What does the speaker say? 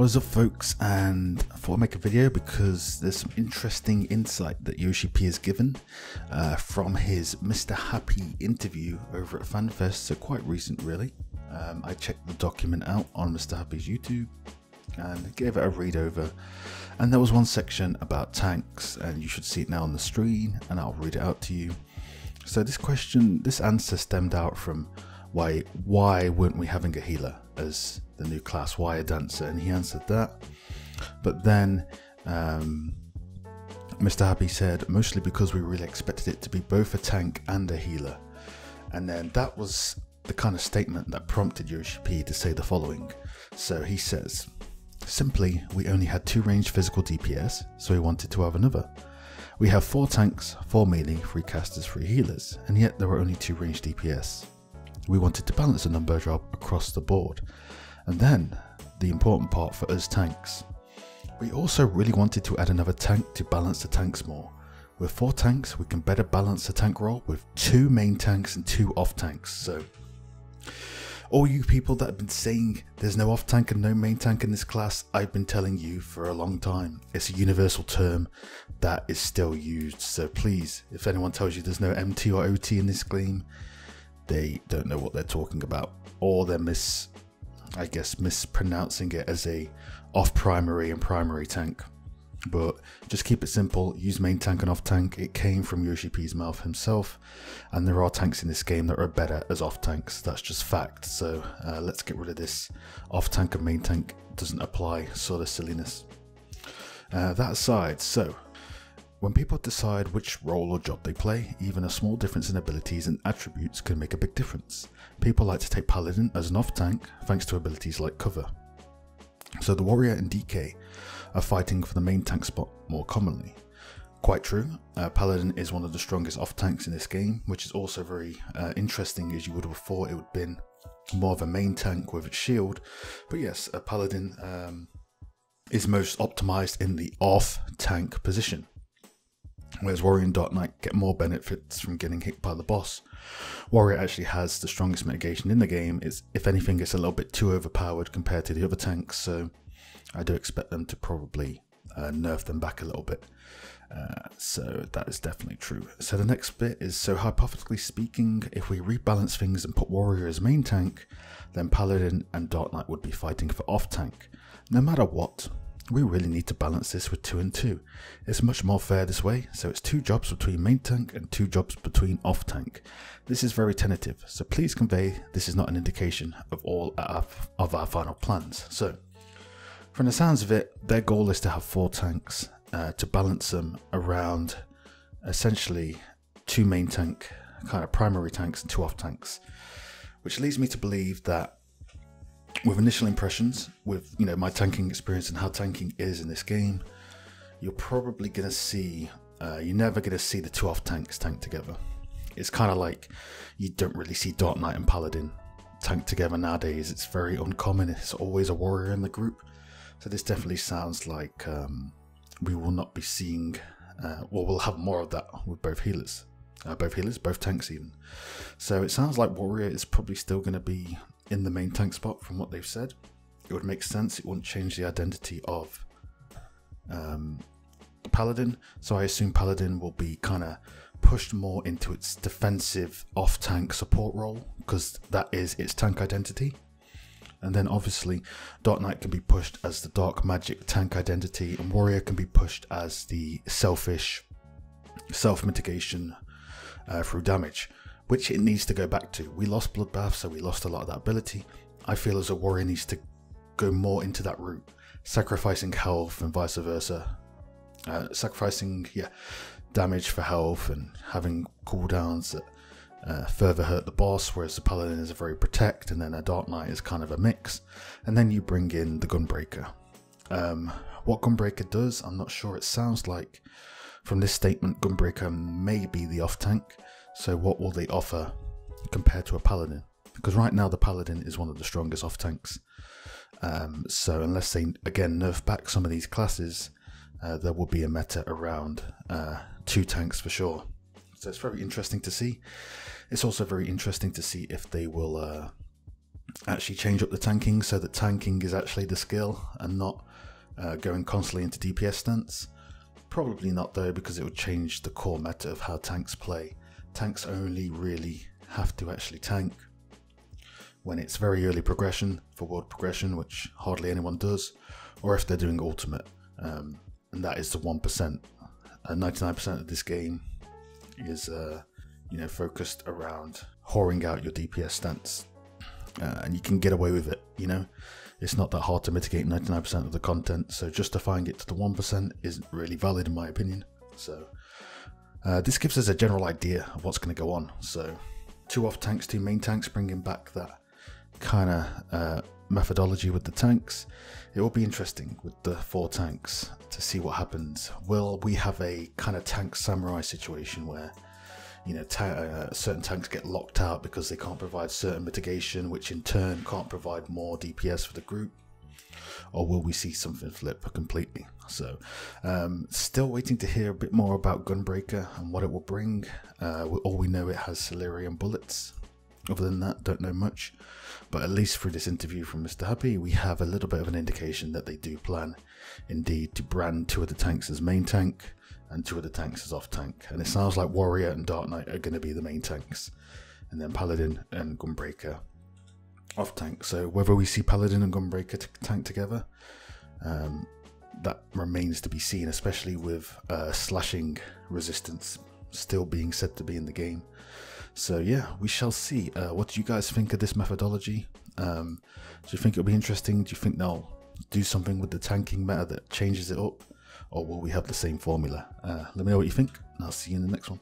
What is up, folks? And I thought I'd make a video because there's some interesting insight that Yoshi P has given from his Mr. Happy interview over at Fanfest, so quite recent really. I checked the document out on Mr. Happy's YouTube and gave it a read over, and there was one section about tanks, and you should see it now on the screen and I'll read it out to you. So this answer stemmed out from why weren't we having a healer as the new class, why a dancer, and he answered that. But then Mr. Happy said mostly because we really expected it to be both a tank and a healer, and then that was the kind of statement that prompted Yoshi P to say the following. So he says, simply, we only had 2 ranged physical DPS, so we wanted to have another. We have 4 tanks, 4 melee, 3 casters, 3 healers, and yet there were only 2 ranged DPS. We wanted to balance the number drop across the board. And then, the important part for us tanks. We also really wanted to add another tank to balance the tanks more. With 4 tanks, we can better balance the tank role with 2 main tanks and 2 off tanks. So, all you people that have been saying there's no off tank and no main tank in this class, I've been telling you for a long time. It's a universal term that is still used. So please, if anyone tells you there's no MT or OT in this game, they don't know what they're talking about, or they're mispronouncing it as a off primary and primary tank. But just keep it simple, use main tank and off tank. It came from Yoshi P's mouth himself, and there are tanks in this game that are better as off tanks. That's just fact. So let's get rid of this off tank and main tank doesn't apply sort of silliness. That aside, so when people decide which role or job they play, even a small difference in abilities and attributes can make a big difference. People like to take Paladin as an off tank thanks to abilities like cover. So the Warrior and DK are fighting for the main tank spot more commonly. Quite true, Paladin is one of the strongest off tanks in this game, which is also very interesting, as you would have thought it would have been more of a main tank with its shield. But yes, a Paladin is most optimized in the off tank position, whereas Warrior and Dark Knight get more benefits from getting hit by the boss. Warrior actually has the strongest mitigation in the game. If anything, it's a little bit too overpowered compared to the other tanks, so I do expect them to probably nerf them back a little bit. So that is definitely true. So the next bit is, so hypothetically speaking, if we rebalance things and put Warrior as main tank, then Paladin and Dark Knight would be fighting for off tank. No matter what, we really need to balance this with 2 and 2. It's much more fair this way, so it's 2 jobs between main tank and 2 jobs between off tank. This is very tentative, so please convey this is not an indication of all of our final plans. So, from the sounds of it, their goal is to have 4 tanks to balance them around essentially 2 main tank, kind of primary tanks, and 2 off tanks, which leads me to believe that with initial impressions, with my tanking experience and how tanking is in this game, you're probably going to see, you're never going to see the 2 off tanks tank together. It's kind of like you don't really see Dark Knight and Paladin tank together nowadays. It's very uncommon. It's always a warrior in the group. So this definitely sounds like we will not be seeing, well, we'll have more of that with both healers, both tanks even. So it sounds like Warrior is probably still going to be in the main tank spot from what they've said. It would make sense. It wouldn't change the identity of Paladin. So I assume Paladin will be kind of pushed more into its defensive off tank support role, because that is its tank identity. And then obviously Dark Knight can be pushed as the dark magic tank identity, and Warrior can be pushed as the selfish self-mitigation through damage, which it needs to go back to. We lost Bloodbath, so we lost a lot of that ability. I feel as a Warrior needs to go more into that route, sacrificing health and vice versa. Sacrificing damage for health and having cooldowns that further hurt the boss, whereas the Paladin is a very protect, and then a Dark Knight is kind of a mix. And then you bring in the Gunbreaker. What Gunbreaker does, I'm not sure. It sounds like from this statement, Gunbreaker may be the off tank. So what will they offer compared to a Paladin? Because right now the Paladin is one of the strongest off tanks. So unless they again nerf back some of these classes, there will be a meta around 2 tanks for sure. So it's very interesting to see. It's also very interesting to see if they will actually change up the tanking so that tanking is actually the skill and not going constantly into DPS stance? Probably not though, because it would change the core meta of how tanks play. Tanks only really have to actually tank when it's very early progression for world progression, which hardly anyone does, or if they're doing ultimate, and that is the 1%. 99% of this game is focused around whoring out your DPS stance, and you can get away with it. It's not that hard to mitigate 99% of the content, so justifying it to the 1% isn't really valid in my opinion. So this gives us a general idea of what's going to go on. So 2 off tanks, 2 main tanks, bringing back that kind of methodology with the tanks. It will be interesting with the 4 tanks to see what happens. Will we have a kind of tank samurai situation where certain tanks get locked out because they can't provide certain mitigation, which in turn can't provide more DPS for the group? Or will we see something flip completely? So still waiting to hear a bit more about Gunbreaker and what it will bring. All we know, it has Celerium bullets. Other than that, don't know much. But at least through this interview from Mr. Happy, we have a little bit of an indication that they do plan indeed to brand 2 of the tanks as main tank and 2 of the tanks as off tank. And it sounds like Warrior and Dark Knight are going to be the main tanks, and then Paladin and Gunbreaker off tank. So whether we see Paladin and Gunbreaker tank together, that remains to be seen, especially with slashing resistance still being said to be in the game. So yeah, we shall see. What do you guys think of this methodology? Do you think it'll be interesting? Do you think they'll do something with the tanking meta that changes it up? Or will we have the same formula? Let me know what you think, and I'll see you in the next one.